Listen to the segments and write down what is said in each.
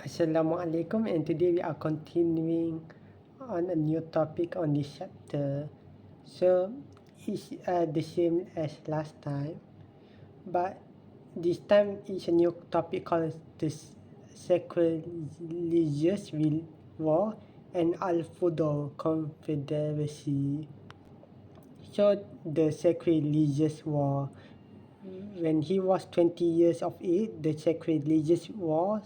Assalamualaikum, and today we are continuing on a new topic on this chapter. So it's the same as last time, but this time it's a new topic called the sacrilegious war and Al-Fudol Confederacy. So the sacrilegious war, when he was 20 years of age, the sacrilegious wars,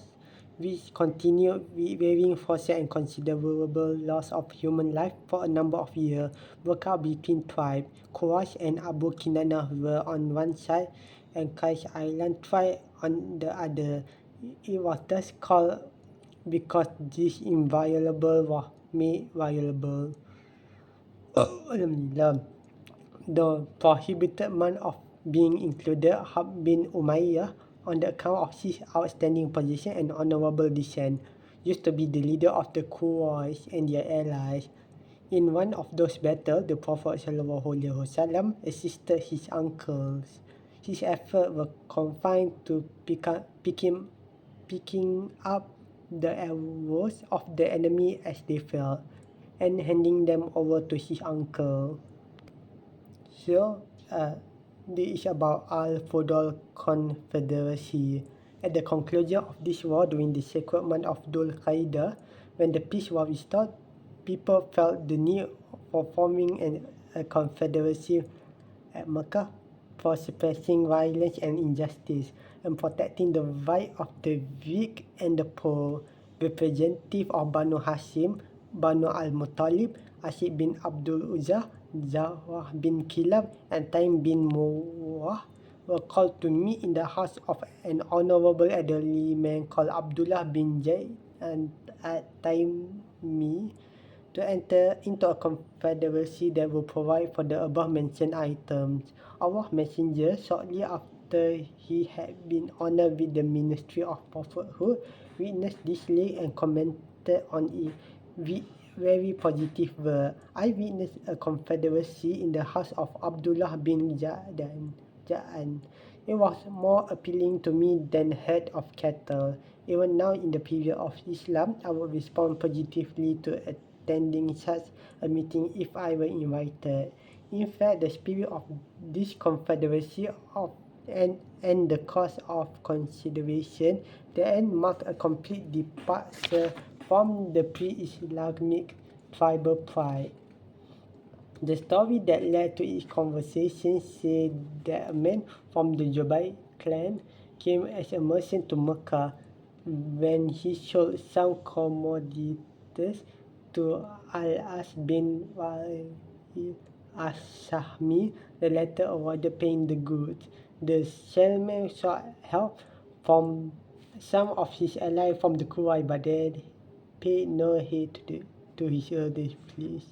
which continued varying forces and considerable loss of human life for a number of years, broke out between tribes. Quraysh and Abu Kinana were on one side and Qais Island tribe on the other. It was thus called because this inviolable was made violable. The prohibited month of being included Harb bin Umayyah on the account of his outstanding position and honorable descent, used to be the leader of the Quraysh and their allies. In one of those battles, the Prophet ﷺ assisted his uncles. His efforts were confined to picking up the arrows of the enemy as they fell, and handing them over to his uncle. So, this is about Al-Fudol Confederacy. At the conclusion of this war during the sacred month of Dhul Qaidah, when the peace was restored, people felt the need for forming a confederacy at Mecca for suppressing violence and injustice and protecting the rights of the weak and the poor. Representative of Banu Hashim, Banu al-Muttalib, Asid bin Abdul Uzza, Zawah bin Kilab, and Taim bin Murrah were called to meet in the house of an honorable elderly man called Abdullah bin Zayd and at-Taimi to enter into a confederacy that will provide for the above-mentioned items. Allah's messenger, shortly after he had been honored with the ministry of prophethood, witnessed this league and commented on it with very positive words. I witnessed a confederacy in the house of Abdullah bin Ja'an. It was more appealing to me than herd of cattle. Even now, in the period of Islam, I would respond positively to attending such a meeting if I were invited. In fact, the spirit of this confederacy and the cause of consideration then marked a complete departure from the pre-Islamic tribal pride. The story that led to its conversation said that a man from the Jubayr clan came as a merchant to Mecca. When he sold some commodities to Al-As bin Wa'il as-Sahmi, the latter avoided paying the goods. The salesman sought help from some of his allies from the Quraysh, but they paid no heed to his earnest pleas.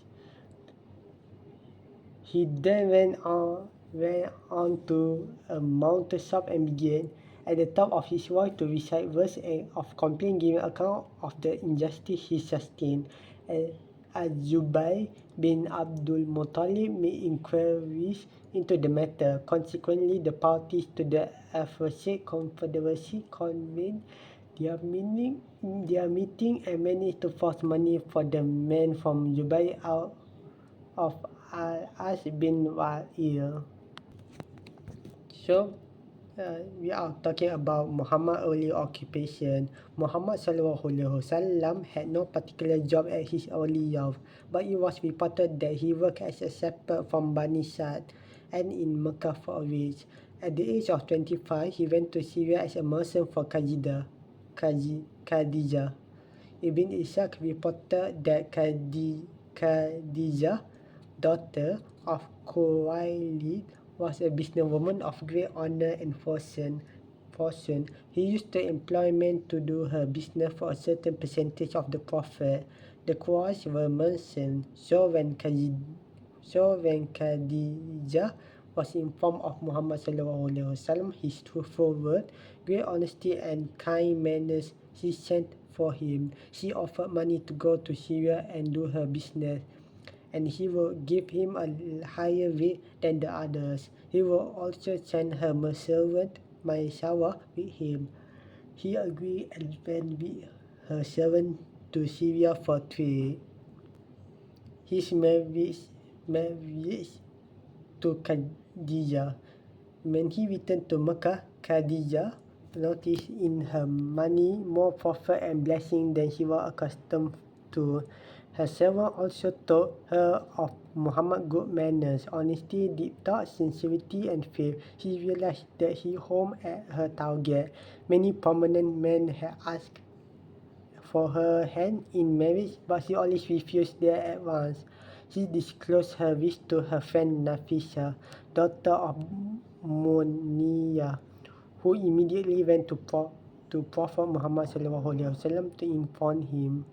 He then went on to a mountaintop and began, at the top of his voice, to recite verses of complaint, giving account of the injustice he sustained. Al-Zubayr bin Abdul Muttalib made inquiries into the matter. Consequently, the parties to the aforesaid confederacy convened their meeting and managed to force money for the men from Zubayr out of Al-As bin Wa'il. So, we are talking about Muhammad's early occupation. Muhammad ﷺ had no particular job at his early youth, but it was reported that he worked as a shepherd from Bani Sa'd and in Mecca for a week. At the age of 25, he went to Syria as a merchant for Khadijah. Ibn Ishaq reported that Khadijah, daughter of Khuwaylid, was a businesswoman of great honor and fortune. He used to employ men to do her business for a certain percentage of the profit. The Quraysh were merchants, so when Khadijah was informed of Muhammad ﷺ, his truthful word, great honesty and kind manners, she sent for him. She offered money to go to Syria and do her business, and he will give him a higher rate than the others. He will also send her servant Maysawah with him. He agreed and went with her servant to Syria for trade. His marriage to Khadijah. When he returned to Mecca, Khadijah noticed in her money more profit and blessing than she was accustomed to. Her servant also told her of Muhammad's good manners, honesty, deep thought, sincerity, and faith. He realized that he home at her target. Many prominent men had asked for her hand in marriage, but she always refused their advance. She disclosed her wish to her friend Nafisa, daughter of Muniyah, who immediately went to Prophet Muhammad ﷺ to inform him.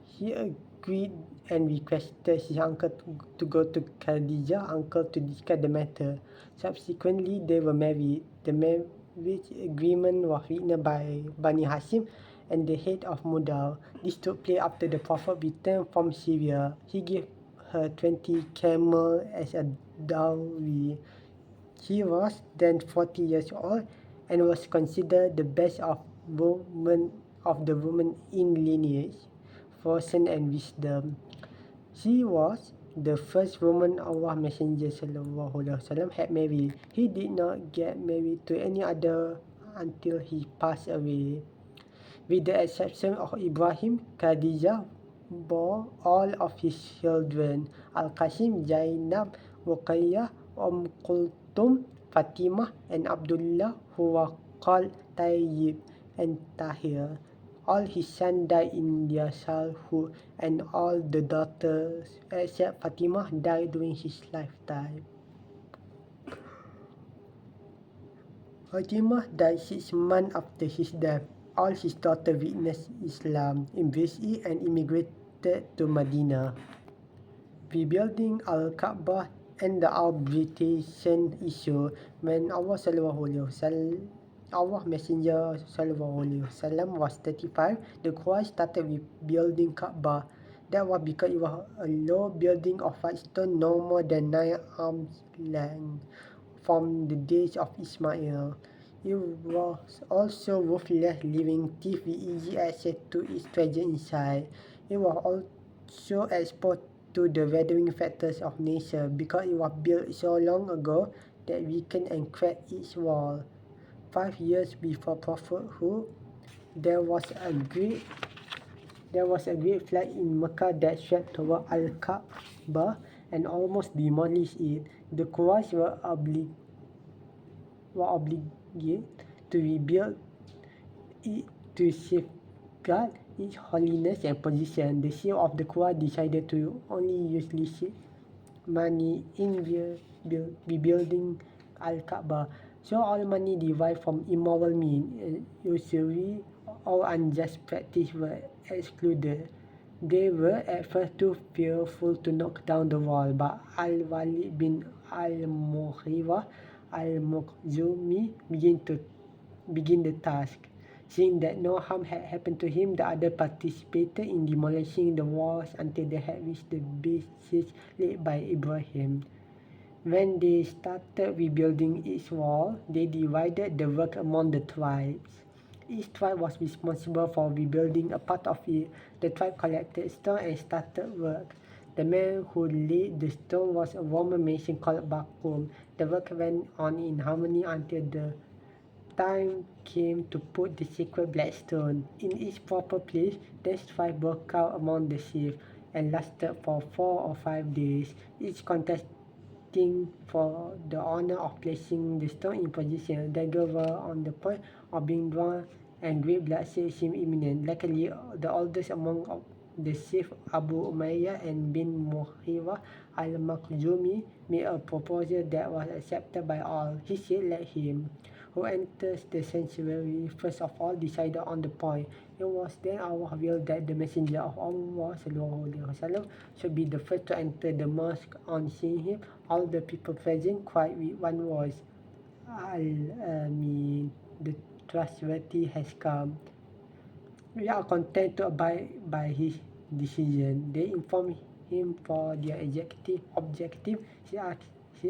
He agreed and requested his uncle to go to Khadija's uncle to discuss the matter. Subsequently, they were married. The marriage agreement was written by Bani Hashim and the head of Mudar. This took place after the Prophet returned from Syria. He gave her 20 camels as a dowry. She was then 40 years old and was considered the best of the women in lineage, fortune and wisdom. She was the first woman Allah Messenger ﷺ had married. He did not get married to any other until he passed away. With the exception of Ibrahim, Khadijah bore all of his children: Al-Qasim, Zainab, Ruqayyah, Kulthum, Fatimah, and Abdullah, who were called Tayyib and Tahir. All his sons died in their childhood, and all the daughters except Fatimah died during his lifetime. Fatimah died 6 months after his death. All his daughters witnessed Islam, embraced it, and immigrated to Medina. Rebuilding Al-Kaabah and the arbitration issue. When Allah Messenger was 35, the Quraysh started rebuilding Kaabah. That was because it was a low building of white stone no more than 9 arms length from the days of Ismail. It was also ruthless, leaving thieves with easy access to its treasure inside. It was also exposed to the weathering factors of nature because it was built so long ago that weakened and cracked its wall. 5 years before prophethood, there was a great flood in Mecca that swept over Al-Kaabah and almost demolished it. The Quraysh were obligated to rebuild it to safeguard its holiness and position. The Shia of the Quraysh decided to only use licit money in rebuilding Al-Kaabah. So all money derived from immoral means, usury, or unjust practice were excluded. They were at first too fearful to knock down the wall, but Al-Walid bin Al-Mughira Al-Makhzumi begin the task. Seeing that no harm had happened to him, the others participated in demolishing the walls until they had reached the bases laid by Ibrahim. When they started rebuilding its wall, they divided the work among the tribes. Each tribe was responsible for rebuilding a part of it. The tribe collected stone and started work. The man who laid the stone was a Roman mason called Bakum. The work went on in harmony until the time came to put the sacred black stone in its proper place. Then strife broke out among the chiefs and lasted for 4 or 5 days, each contesting for the honor of placing the stone in position. Daggers were on the point of being drawn, and great bloodshed seemed imminent. Luckily, the oldest among the chiefs, Abu Umayyah and bin Mughira al-Makhzumi, made a proposal that was accepted by all. He said, "Let him who enters the sanctuary first of all decided on the point." It was then Allah willed that the Messenger of Allah ﷺ should be the first to enter the mosque. On seeing him, all the people present cried with one voice, "Al-Amin, the trustworthy has come. We are content to abide by his decision." They informed him for their objective. He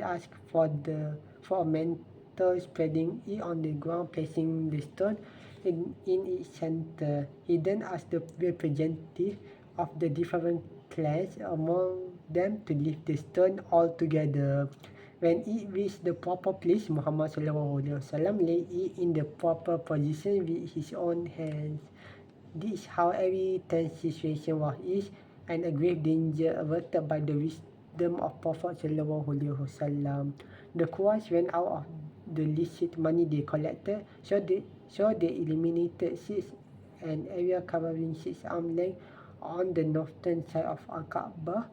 asked for a mantle, spreading it on the ground, placing the stone in its center. He then asked the representative of the different clans among them to lift the stone all together. When it reached the proper place, Muhammad SAW laid it in the proper position with his own hands. This is how every tense situation was is, and a grave danger averted by the wisdom of Prophet SAW. The Quraysh ran out of the licit money they collected, so they eliminated an area covering 6 arm length on the northern side of Al-Kaaba,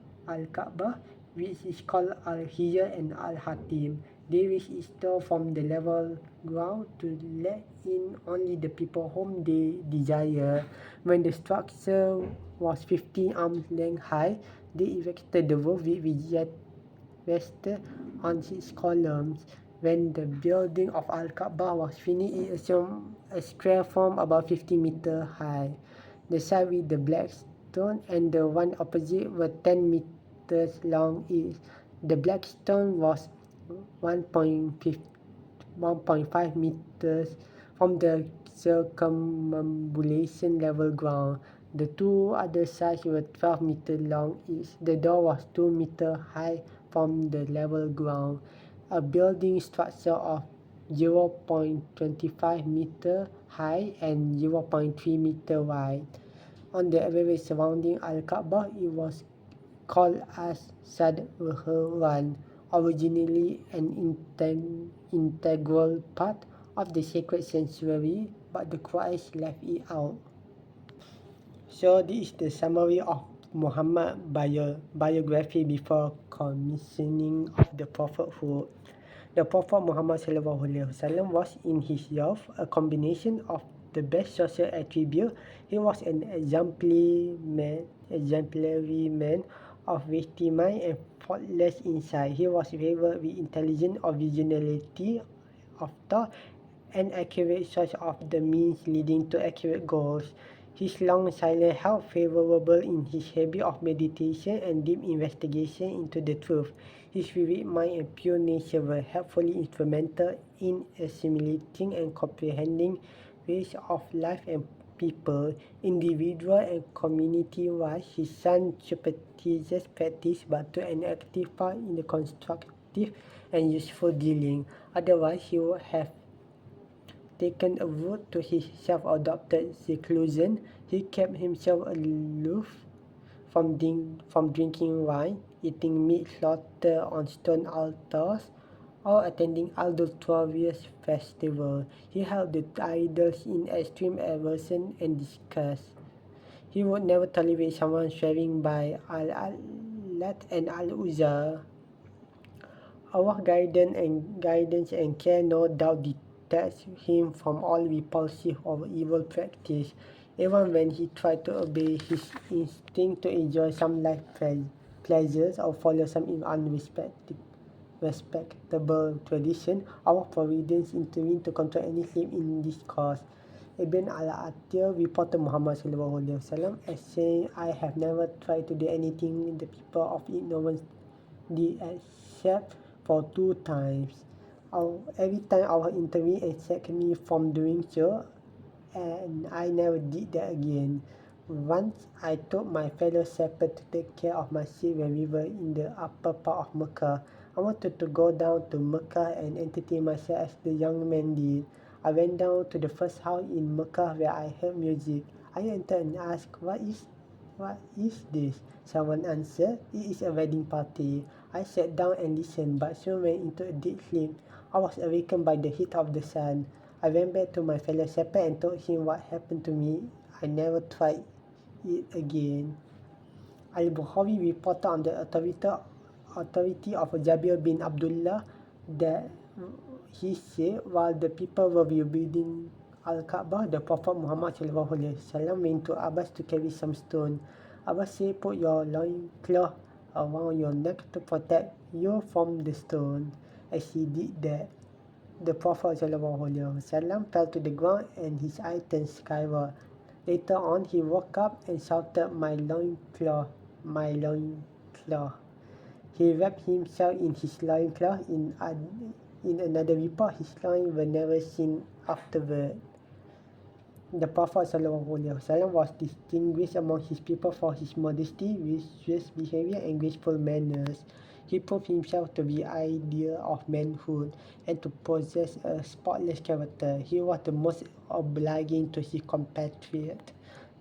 which is called Al-Hijr and Al-Hatim. They raised its door from the level ground to let in only the people whom they desire. When the structure was 15 arms length high, they erected the roof with rested on its columns. When the building of Al-Kaaba was finished, it assumed a square form about 50 meters high. The side with the black stone and the one opposite were 10 meters long each. The black stone was 1.5 meters from the circumambulation level ground. The two other sides were 12 meters long each. The door was 2 meters high from the level ground. A building structure of 0.25 meter high and 0.3 meter wide. On the area surrounding Al-Kaaba, it was called as Sadr-Rahwan, originally an integral part of the sacred sanctuary, but the Quraysh left it out. So this is the summary of Muhammad biography before commissioning of the prophethood. The Prophet Muhammad SAW was in his youth a combination of the best social attribute. He was an exemplary man of weighty mind and faultless insight. He was favored with intelligence, originality of thought, and accurate choice of the means leading to accurate goals. His long silence held favorable in his habit of meditation and deep investigation into the truth. His vivid mind and pure nature were helpfully instrumental in assimilating and comprehending ways of life and people, individual and community-wise. His son superstitious practice but took an active part in the constructive and useful dealing. Otherwise, he would have taken a route to his self-adopted seclusion. He kept himself aloof from drinking wine, eating meat slaughtered on stone altars, or attending idolatrous festivals. He held the idols in extreme aversion and disgust. He would never tolerate someone swearing by Al-Lat and Al-Uzza. Our guidance and care no doubt detached him from all repulsive or evil practice, even when he tried to obey his instinct to enjoy some life pleasures or follow some respectable tradition. Our providence intervened to control any slip in this cause. Ibn al-Athir reported Muhammad SAW as saying, "I have never tried to do anything the people of ignorance did except for 2 times. Every time Allah intervened and saved me from doing so, and I never did that again. Once I took my fellow shepherd to take care of my sheep when we were in the upper part of Mecca. I wanted to go down to Mecca and entertain myself as the young man did. I went down to the first house in Mecca where I heard music. I entered and asked, What is this? Someone answered, "It is a wedding party." I sat down and listened, but soon went into a deep sleep. I was awakened by the heat of the sun. I went back to my fellow shepherd and told him what happened to me. I never tried it again. Al-Bukhari reported on the authority of Jabir bin Abdullah that he said, while the people were rebuilding Al-Kaaba, the Prophet Muhammad SAW went to Abbas to carry some stone. Abbas said, "Put your loincloth around your neck to protect you from the stone." As he did that, the Prophet ﷺ fell to the ground and his eyes turned skyward. Later on, he woke up and shouted, "My loincloth, my loincloth." He wrapped himself in his loincloth. In another report, his loins were never seen afterward. The Prophet ﷺ was distinguished among his people for his modesty, virtuous behavior, and graceful manners. He proved himself to be ideal of manhood and to possess a spotless character. He was the most obliging to his compatriots,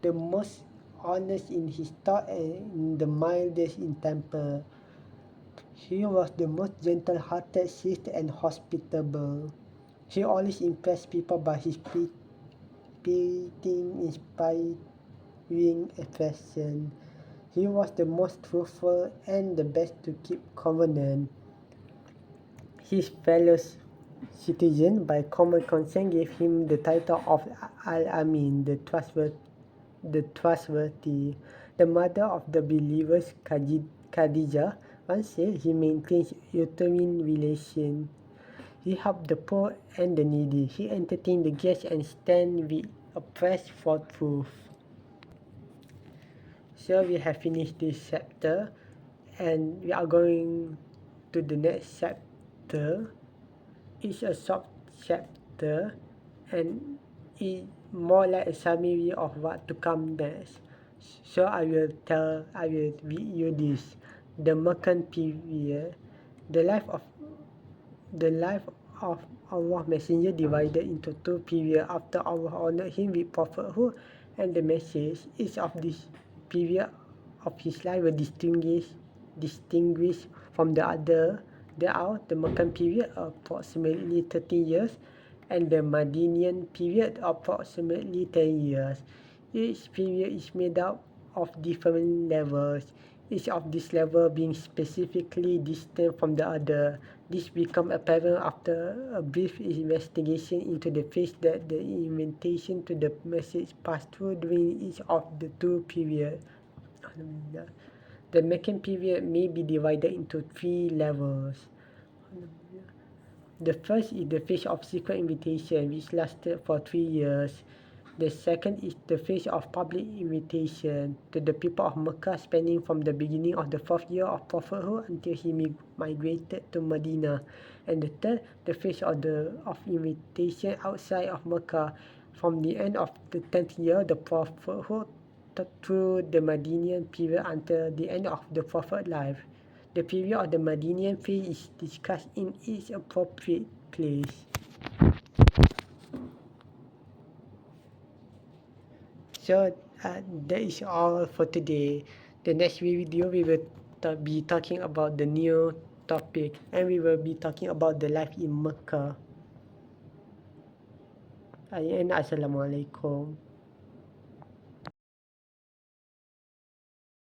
the most honest in his thought, and the mildest in temper. He was the most gentle-hearted, sweet, and hospitable. He always impressed people by his pitying, inspiring affection. He was the most truthful and the best to keep covenant. His fellow citizens, by common consent, gave him the title of Al-Amin, the trustworthy. The mother of the believers, Khadijah, once said he maintains uterine relations. He helped the poor and the needy. He entertained the guests and stand with oppressed for truth. So we have finished this chapter and we are going to the next chapter. It's a short chapter and it's more like a summary of what to come next. So I will read you this. The Meccan period. The life of Allah's Messenger divided into two periods after Allah honored him with prophethood and the message. Each of these periods of his life were distinguished from the other. There are the Meccan period, approximately 30 years, and the Madinian period, approximately 10 years. Each period is made up of different levels, each of these levels being specifically distinct from the other. This becomes apparent after a brief investigation into the phase that the invitation to the message passed through during each of the two periods. The Meccan period may be divided into three levels. The first is the phase of secret invitation, which lasted for 3 years. The second is the phase of public invitation to the people of Mecca, spanning from the beginning of the 4th year of prophethood until he migrated to Medina. And the third, the phase of invitation outside of Mecca, from the end of the 10th year, the prophethood, through the Madinian period until the end of the prophet's life. The period of the Madinian phase is discussed in its appropriate place. So that is all for today. The next video we will be talking about the new topic and we will be talking about the life in Mecca. And Assalamualaikum.